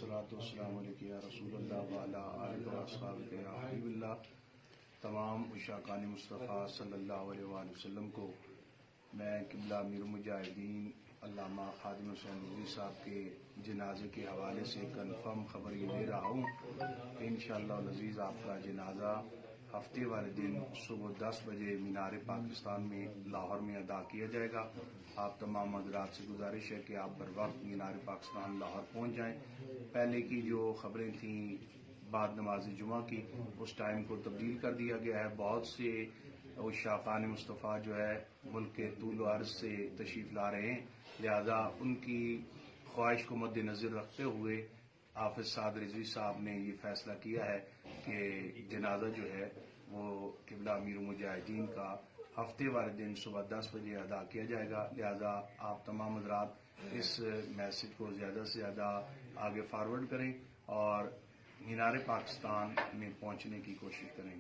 والصلاۃ والسلام علیک یا رسول اللہ وعلی آلہ واصحابہ یا حبیب اللہ۔ تمام عشاقان مصطفیٰ صلی اللہ علیہ وآلہ وسلم کو میں قبلہ امیر المجاہدین علامہ خادم حسین رضوی صاحب کے جنازے کے حوالے سے کنفرم خبر یہ دے رہا ہوں کہ انشاءاللہ العزیز آپ کا جنازہ ہفتے والے دن صبح 10 بجے مینار پاکستان میں لاہور میں ادا کیا جائے گا۔ آپ تمام حضرات سے گزارش ہے کہ آپ بر وقت مینار پاکستان لاہور پہنچ جائیں۔ پہلے کی جو خبریں تھیں بعد نماز جمعہ کی، اس ٹائم کو تبدیل کر دیا گیا ہے۔ بہت سے عشاقان مصطفیٰ جو ہے ملک کے طول و عرض سے تشریف لا رہے ہیں، لہذا ان کی خواہش کو مد نظر رکھتے ہوئے حافظ سعد رضوی صاحب نے یہ فیصلہ کیا ہے کہ جنازہ جو ہے وہ قبلہ امیر المجاہدین کا ہفتے والے دن صبح 10 بجے ادا کیا جائے گا۔ لہذا آپ تمام حضرات اس میسج کو زیادہ سے زیادہ آگے فارورڈ کریں اور مینار پاکستان میں پہنچنے کی کوشش کریں۔